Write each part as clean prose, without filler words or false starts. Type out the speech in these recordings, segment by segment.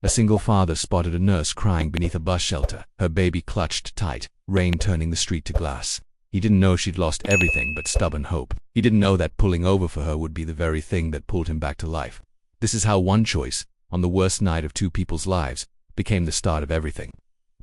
A single father spotted a nurse crying beneath a bus shelter, her baby clutched tight, rain turning the street to glass. He didn't know she'd lost everything but stubborn hope. He didn't know that pulling over for her would be the very thing that pulled him back to life. This is how one choice, on the worst night of two people's lives, became the start of everything.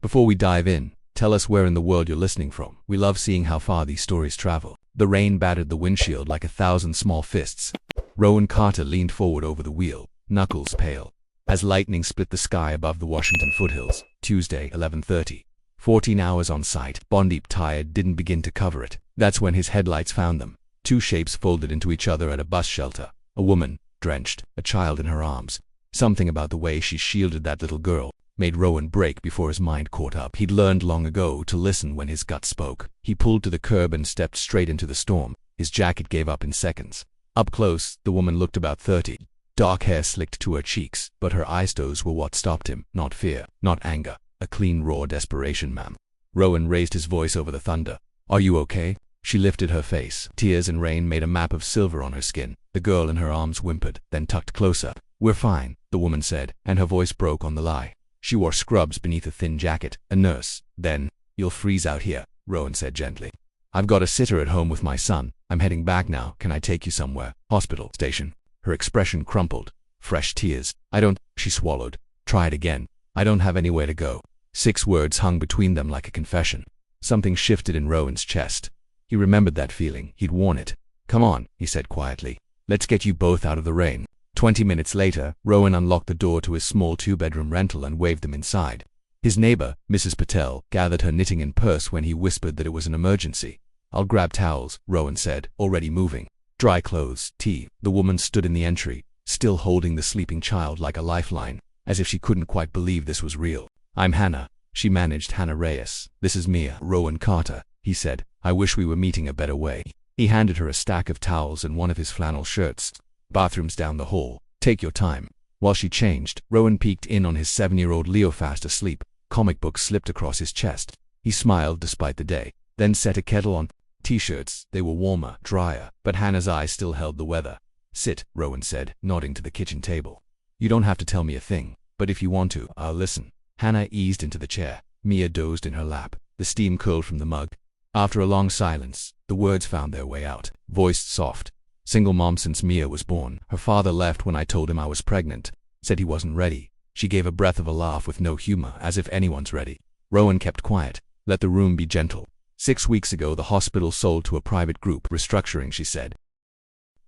Before we dive in, tell us where in the world you're listening from. We love seeing how far these stories travel. The rain battered the windshield like 1,000 small fists. Rowan Carter leaned forward over the wheel, knuckles pale, as lightning split the sky above the Washington foothills. Tuesday, 11:30. 14 hours on site. Bondeep tired didn't begin to cover it. That's when his headlights found them. Two shapes folded into each other at a bus shelter. A woman, drenched, a child in her arms. Something about the way she shielded that little girl made Rowan break before his mind caught up. He'd learned long ago to listen when his gut spoke. He pulled to the curb and stepped straight into the storm. His jacket gave up in seconds. Up close, the woman looked about 30. Dark hair slicked to her cheeks, but her eyes, those were what stopped him. Not fear, not anger. A clean, raw desperation, ma'am. Rowan raised his voice over the thunder. Are you okay? She lifted her face. Tears and rain made a map of silver on her skin. The girl in her arms whimpered, then tucked closer. We're fine, the woman said, and her voice broke on the lie. She wore scrubs beneath a thin jacket. A nurse. Then, you'll freeze out here, Rowan said gently. I've got a sitter at home with my son. I'm heading back now. Can I take you somewhere? Hospital. Station. Her expression crumpled. Fresh tears. I don't. She swallowed. Try it again. I don't have anywhere to go. 6 words hung between them like a confession. Something shifted in Rowan's chest. He remembered that feeling. He'd worn it. Come on, he said quietly. Let's get you both out of the rain. 20 minutes later, Rowan unlocked the door to his small 2-bedroom rental and waved them inside. His neighbor, Mrs. Patel, gathered her knitting in purse when he whispered that it was an emergency. I'll grab towels, Rowan said, already moving. Dry clothes, tea. The woman stood in the entry, still holding the sleeping child like a lifeline, as if she couldn't quite believe this was real. I'm Hannah. She managed. Hannah Reyes. This is Mia. Rowan Carter, he said. I wish we were meeting a better way. He handed her a stack of towels and one of his flannel shirts. Bathrooms down the hall. Take your time. While she changed, Rowan peeked in on his 7-year-old Leo fast asleep. Comic books slipped across his chest. He smiled despite the day, then set a kettle on. T-shirts. They were warmer, drier, but Hannah's eyes still held the weather. Sit, Rowan said, nodding to the kitchen table. You don't have to tell me a thing, but if you want to, I'll listen. Hannah eased into the chair. Mia dozed in her lap. The steam curled from the mug. After a long silence, the words found their way out, voiced soft. Single mom since Mia was born. Her father left when I told him I was pregnant. Said he wasn't ready. She gave a breath of a laugh with no humor, as if anyone's ready. Rowan kept quiet. Let the room be gentle. 6 weeks ago, the hospital sold to a private group. Restructuring, she said.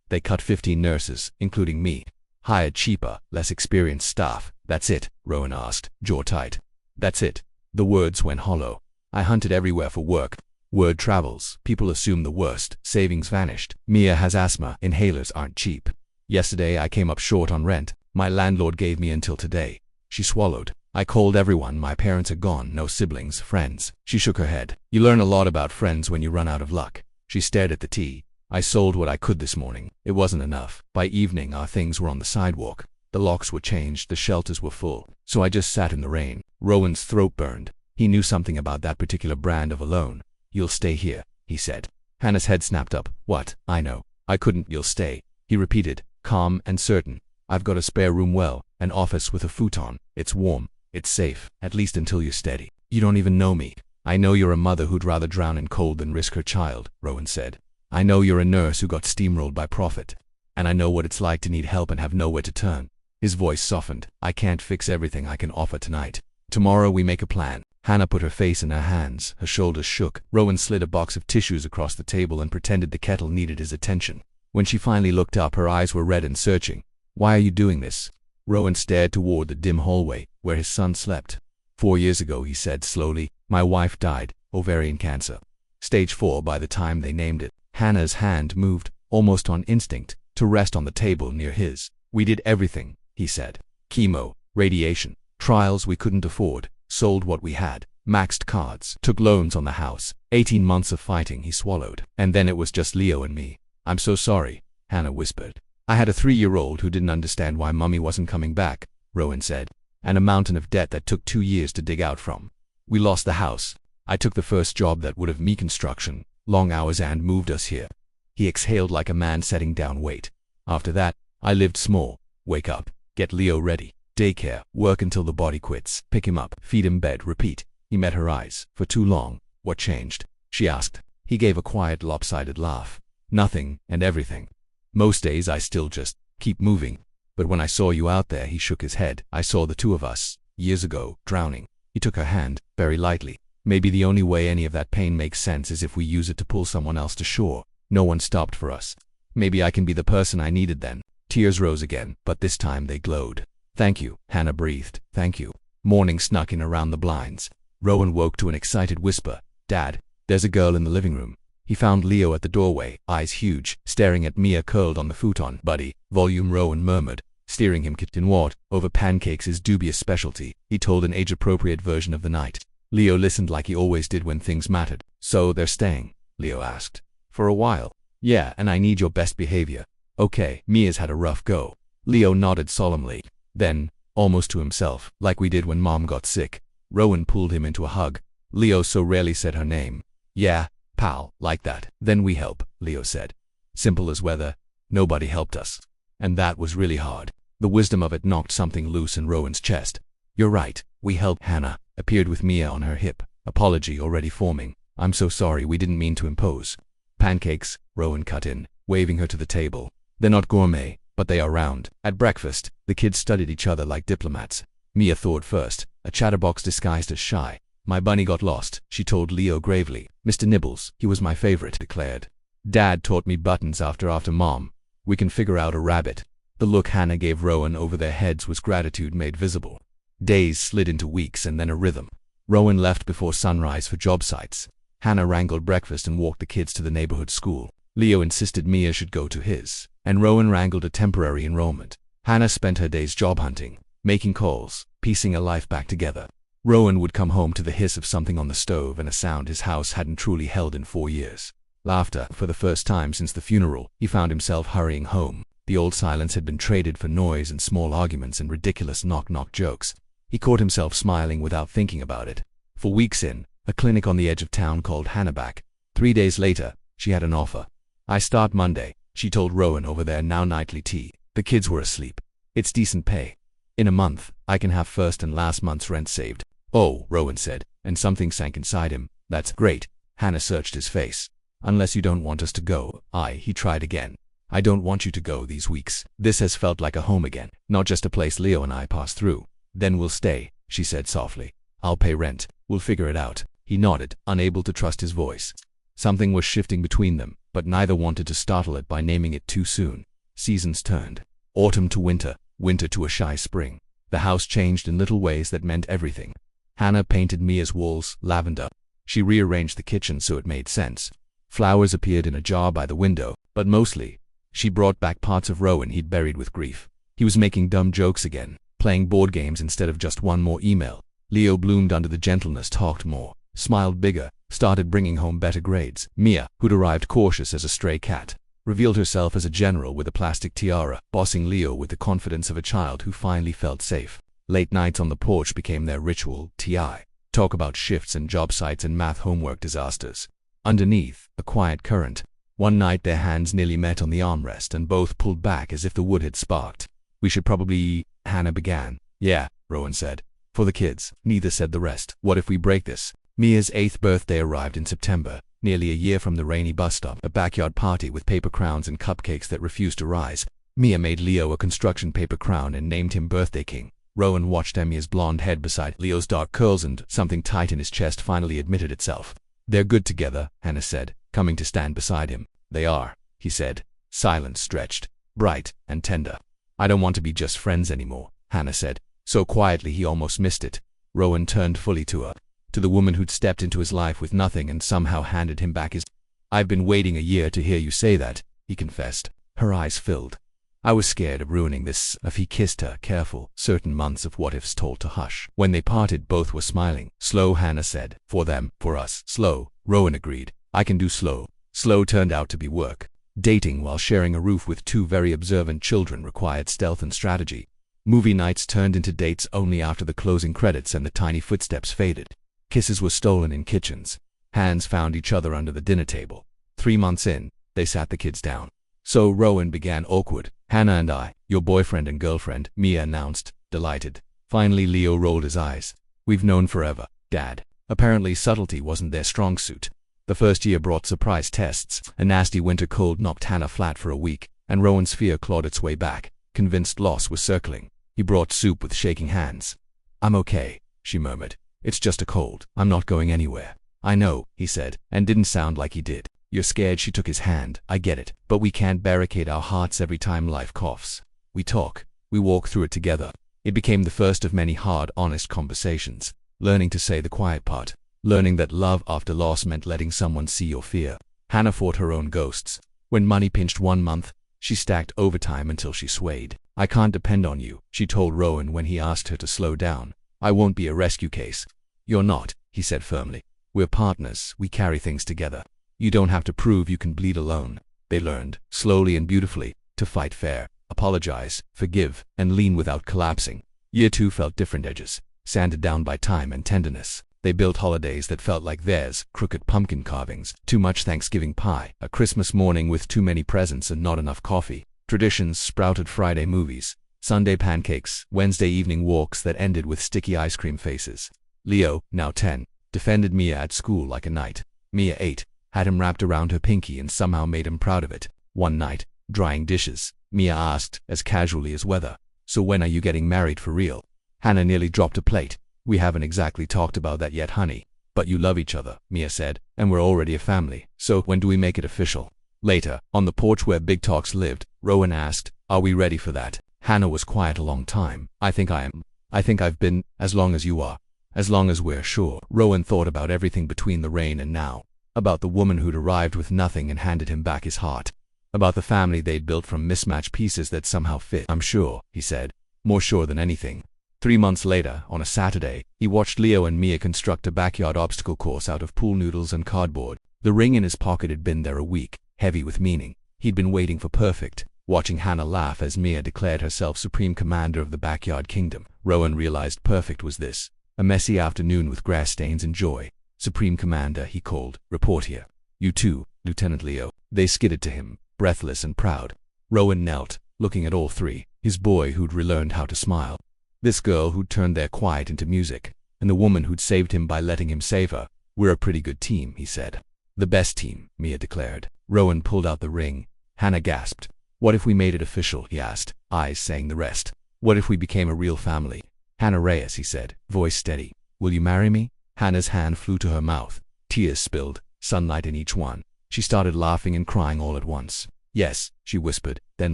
They cut 15 nurses, including me. Hired cheaper, less experienced staff. That's it, Rowan asked, jaw tight. That's it. The words went hollow. I hunted everywhere for work. Word travels. People assume the worst. Savings vanished. Mia has asthma. Inhalers aren't cheap. Yesterday I came up short on rent. My landlord gave me until today. She swallowed. I called everyone. My parents are gone. No siblings, friends. She shook her head. You learn a lot about friends when you run out of luck. She stared at the tea. I sold what I could this morning. It wasn't enough. By evening our things were on the sidewalk. The locks were changed. The shelters were full. So I just sat in the rain. Rowan's throat burned. He knew something about that particular brand of alone. You'll stay here, he said. Hannah's head snapped up. What? I know. I couldn't. You'll stay, he repeated, calm and certain. I've got a spare room, well, an office with a futon. It's warm. It's safe, at least until you're steady. You don't even know me. I know you're a mother who'd rather drown in cold than risk her child, Rowan said. I know you're a nurse who got steamrolled by profit. And I know what it's like to need help and have nowhere to turn. His voice softened. I can't fix everything I can offer tonight. Tomorrow we make a plan. Hannah put her face in her hands. Her shoulders shook. Rowan slid a box of tissues across the table and pretended the kettle needed his attention. When she finally looked up, her eyes were red and searching. Why are you doing this? Rowan stared toward the dim hallway, where his son slept. 4 years ago, he said slowly, my wife died, ovarian cancer. Stage 4 by the time they named it. Hannah's hand moved, almost on instinct, to rest on the table near his. We did everything, he said. Chemo, radiation, trials we couldn't afford, sold what we had, maxed cards, took loans on the house. 18 months of fighting, he swallowed. And then it was just Leo and me. I'm so sorry, Hannah whispered. I had a 3-year-old who didn't understand why Mummy wasn't coming back, Rowan said, and a mountain of debt that took 2 years to dig out from. We lost the house. I took the first job that would have me construction, long hours, and moved us here. He exhaled like a man setting down weight. After that, I lived small. Wake up, get Leo ready, Daycare, work until the body quits, pick him up, feed him bed, repeat. He met her eyes. For too long. What changed? She asked. He gave a quiet, lopsided laugh. Nothing and everything. Most days I still just keep moving. But when I saw you out there, he shook his head. I saw the two of us, years ago, drowning. He took her hand, very lightly. Maybe the only way any of that pain makes sense is if we use it to pull someone else to shore. No one stopped for us. Maybe I can be the person I needed then. Tears rose again, but this time they glowed. Thank you, Hannah breathed. Thank you. Morning snuck in around the blinds. Rowan woke to an excited whisper. Dad, there's a girl in the living room. He found Leo at the doorway, eyes huge, staring at Mia curled on the futon. Buddy, volume, Rowan murmured, steering him kitchen what, over pancakes his dubious specialty. He told an age-appropriate version of the night. Leo listened like he always did when things mattered. So they're staying? Leo asked. For a while. Yeah, and I need your best behavior. Okay, Mia's had a rough go. Leo nodded solemnly. Then, almost to himself, like we did when Mom got sick, Rowan pulled him into a hug. Leo so rarely said her name. Yeah, pal, like that. Then we help, Leo said. Simple as weather. Nobody helped us. And that was really hard. The wisdom of it knocked something loose in Rowan's chest. You're right, we helped. Hannah appeared with Mia on her hip, apology already forming. I'm so sorry, we didn't mean to impose. Pancakes, Rowan cut in, waving her to the table. They're not gourmet, but they are round. At breakfast, the kids studied each other like diplomats. Mia thawed first, a chatterbox disguised as shy. My bunny got lost, she told Leo gravely. Mr. Nibbles, he was my favorite, declared. Dad taught me buttons after Mom. We can figure out a rabbit. The look Hannah gave Rowan over their heads was gratitude made visible. Days slid into weeks and then a rhythm. Rowan left before sunrise for job sites. Hannah wrangled breakfast and walked the kids to the neighborhood school. Leo insisted Mia should go to his, and Rowan wrangled a temporary enrollment. Hannah spent her days job hunting, making calls, piecing a life back together. Rowan would come home to the hiss of something on the stove and a sound his house hadn't truly held in 4 years. Laughter. For the first time since the funeral, he found himself hurrying home. The old silence had been traded for noise and small arguments and ridiculous knock-knock jokes. He caught himself smiling without thinking about it. For weeks in, a clinic on the edge of town called Hannah back. 3 days later, she had an offer. I start Monday, she told Rowan over their now nightly tea. The kids were asleep. It's decent pay. In a month, I can have first and last month's rent saved. Oh, Rowan said, and something sank inside him. That's great. Hannah searched his face. Unless you don't want us to go. He tried again. I don't want you to go these weeks. This has felt like a home again, not just a place Leo and I pass through. Then we'll stay, she said softly. I'll pay rent. We'll figure it out. He nodded, unable to trust his voice. Something was shifting between them, but neither wanted to startle it by naming it too soon. Seasons turned. Autumn to winter, winter to a shy spring. The house changed in little ways that meant everything. Hannah painted Mia's walls lavender. She rearranged the kitchen so it made sense. Flowers appeared in a jar by the window, but mostly, she brought back parts of Rowan he'd buried with grief. He was making dumb jokes again, playing board games instead of just one more email. Leo bloomed under the gentleness, talked more, smiled bigger, started bringing home better grades. Mia, who'd arrived cautious as a stray cat, revealed herself as a general with a plastic tiara, bossing Leo with the confidence of a child who finally felt safe. Late nights on the porch became their ritual, TI. Talk about shifts and job sites and math homework disasters. Underneath, a quiet current. One night their hands nearly met on the armrest and both pulled back as if the wood had sparked. We should probably, Hannah began. Yeah, Rowan said. For the kids. Neither said the rest. What if we break this? Mia's 8th birthday arrived in September, nearly a year from the rainy bus stop. A backyard party with paper crowns and cupcakes that refused to rise. Mia made Leo a construction paper crown and named him Birthday King. Rowan watched Mia's blonde head beside Leo's dark curls and something tight in his chest finally admitted itself. They're good together, Hannah said, coming to stand beside him. They are, he said. Silence stretched, bright and tender. I don't want to be just friends anymore, Hannah said, so quietly he almost missed it. Rowan turned fully to her, to the woman who'd stepped into his life with nothing and somehow handed him back his... I've been waiting a year to hear you say that, he confessed. Her eyes filled. I was scared of ruining this. If he kissed her, careful, certain months of what-ifs told to hush. When they parted, both were smiling. Slow, Hannah said. For them, for us. Slow, Rowan agreed. I can do slow. Slow turned out to be work. Dating while sharing a roof with 2 very observant children required stealth and strategy. Movie nights turned into dates only after the closing credits and the tiny footsteps faded. Kisses were stolen in kitchens. Hands found each other under the dinner table. 3 months in, they sat the kids down. So Rowan began awkward. Hannah and I, your boyfriend and girlfriend, Mia announced. delighted. Finally Leo rolled his eyes. We've known forever, Dad. Apparently subtlety wasn't their strong suit. The first year brought surprise tests. A nasty winter cold knocked Hannah flat for a week, and Rowan's fear clawed its way back, convinced loss was circling. He brought soup with shaking hands. I'm okay, she murmured. It's just a cold. I'm not going anywhere. I know, he said, and didn't sound like he did. You're scared. She took his hand. I get it, but we can't barricade our hearts every time life coughs. We talk. We walk through it together. It became the first of many hard, honest conversations, learning to say the quiet part, learning that love after loss meant letting someone see your fear. Hannah fought her own ghosts. When money pinched one month, she stacked overtime until she swayed. I can't depend on you, she told Rowan when he asked her to slow down. I won't be a rescue case. You're not, he said firmly. We're partners. We carry things together. You don't have to prove you can bleed alone. They learned, slowly and beautifully, to fight fair, apologize, forgive, and lean without collapsing. Year 2 felt different edges, sanded down by time and tenderness. They built holidays that felt like theirs, crooked pumpkin carvings, too much Thanksgiving pie, a Christmas morning with too many presents and not enough coffee, traditions sprouted Friday movies, Sunday pancakes, Wednesday evening walks that ended with sticky ice cream faces. Leo, now 10, defended Mia at school like a knight. Mia 8, had him wrapped around her pinky and somehow made him proud of it. One night, drying dishes, Mia asked, as casually as weather, "So when are you getting married for real?" Hannah nearly dropped a plate. "We haven't exactly talked about that yet, honey. But you love each other," Mia said, "and we're already a family. So when do we make it official?" Later, on the porch where Big Talks lived, Rowan asked, "Are we ready for that?" Hannah was quiet a long time. "I think I am. I think I've been, as long as you are. As long as we're sure." Rowan thought about everything between the rain and now. About the woman who'd arrived with nothing and handed him back his heart. About the family they'd built from mismatched pieces that somehow fit. "I'm sure," he said, more sure than anything. 3 months later, on a Saturday, he watched Leo and Mia construct a backyard obstacle course out of pool noodles and cardboard. The ring in his pocket had been there a week, heavy with meaning. He'd been waiting for perfect, watching Hannah laugh as Mia declared herself supreme commander of the backyard kingdom. Rowan realized perfect was this, a messy afternoon with grass stains and joy. "Supreme Commander," he called. "Report here." "You too, Lieutenant Leo." They skidded to him, breathless and proud. Rowan knelt, looking at all three, his boy who'd relearned how to smile, this girl who'd turned their quiet into music, and the woman who'd saved him by letting him save her. "We're a pretty good team," he said. "The best team," Mia declared. Rowan pulled out the ring. Hannah gasped. "What if we made it official?" he asked, eyes saying the rest. "What if we became a real family?" "Hannah Reyes," he said, voice steady. "Will you marry me?" Hannah's hand flew to her mouth. Tears spilled, sunlight in each one. She started laughing and crying all at once. "Yes," she whispered, then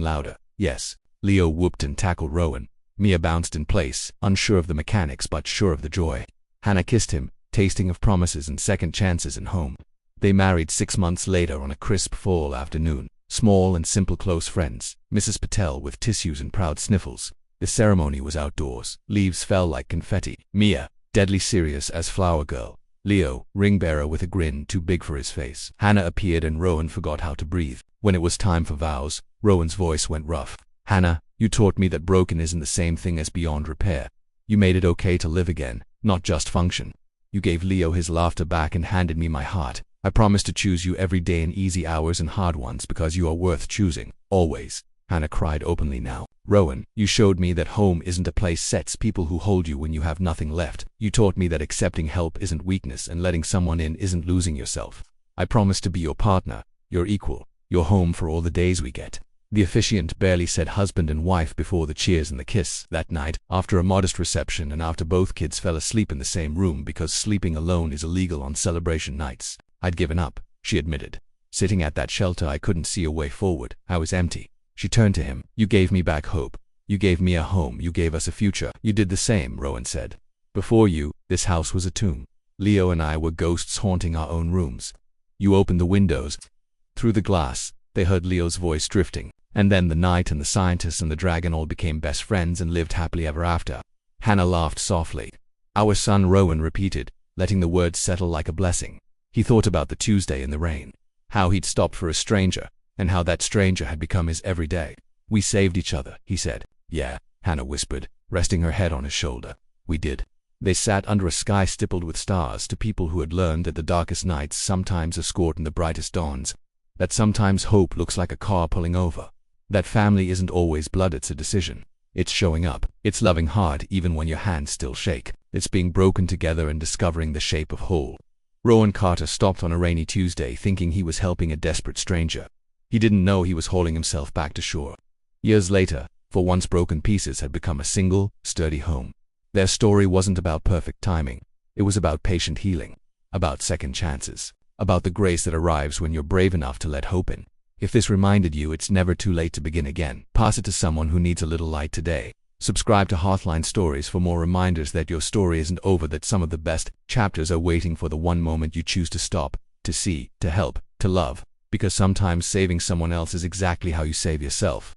louder. "Yes." Leo whooped and tackled Rowan. Mia bounced in place, unsure of the mechanics but sure of the joy. Hannah kissed him, tasting of promises and second chances and home. They married 6 months later on a crisp fall afternoon. Small and simple, close friends. Mrs. Patel with tissues and proud sniffles. The ceremony was outdoors. Leaves fell like confetti. Mia, deadly serious as flower girl. Leo, ring bearer with a grin too big for his face. Hannah appeared and Rowan forgot how to breathe. When it was time for vows, Rowan's voice went rough. "Hannah, you taught me that broken isn't the same thing as beyond repair. You made it okay to live again, not just function. You gave Leo his laughter back and handed me my heart. I promise to choose you every day in easy hours and hard ones because you are worth choosing. Always." Hannah cried openly now. "Rowan, you showed me that home isn't a place sets people who hold you when you have nothing left. You taught me that accepting help isn't weakness and letting someone in isn't losing yourself. I promise to be your partner, your equal, your home for all the days we get." The officiant barely said husband and wife before the cheers and the kiss. That night, after a modest reception and after both kids fell asleep in the same room because sleeping alone is illegal on celebration nights, "I'd given up," she admitted. "Sitting at that shelter I couldn't see a way forward. I was empty." She turned to him. "You gave me back hope. You gave me a home. You gave us a future." "You did the same," Rowan said. "Before you, this house was a tomb. Leo and I were ghosts haunting our own rooms. You opened the windows." Through the glass, they heard Leo's voice drifting. "And then the night and the scientist and the dragon all became best friends and lived happily ever after." Hannah laughed softly. "Our son," Rowan repeated, letting the words settle like a blessing. He thought about the Tuesday in the rain. How he'd stopped for a stranger, and how that stranger had become his everyday. "We saved each other," he said. "Yeah," Hannah whispered, resting her head on his shoulder. "We did." They sat under a sky stippled with stars to people who had learned that the darkest nights sometimes escort in the brightest dawns, that sometimes hope looks like a car pulling over, that family isn't always blood, it's a decision. It's showing up. It's loving hard even when your hands still shake. It's being broken together and discovering the shape of whole. Rowan Carter stopped on a rainy Tuesday thinking he was helping a desperate stranger. He didn't know he was hauling himself back to shore. Years later, for once broken pieces had become a single, sturdy home. Their story wasn't about perfect timing. It was about patient healing, about second chances, about the grace that arrives when you're brave enough to let hope in. If this reminded you it's never too late to begin again, pass it to someone who needs a little light today. Subscribe to Heartline Stories for more reminders that your story isn't over, that some of the best chapters are waiting for the one moment you choose to stop, to see, to help, to love. Because sometimes saving someone else is exactly how you save yourself.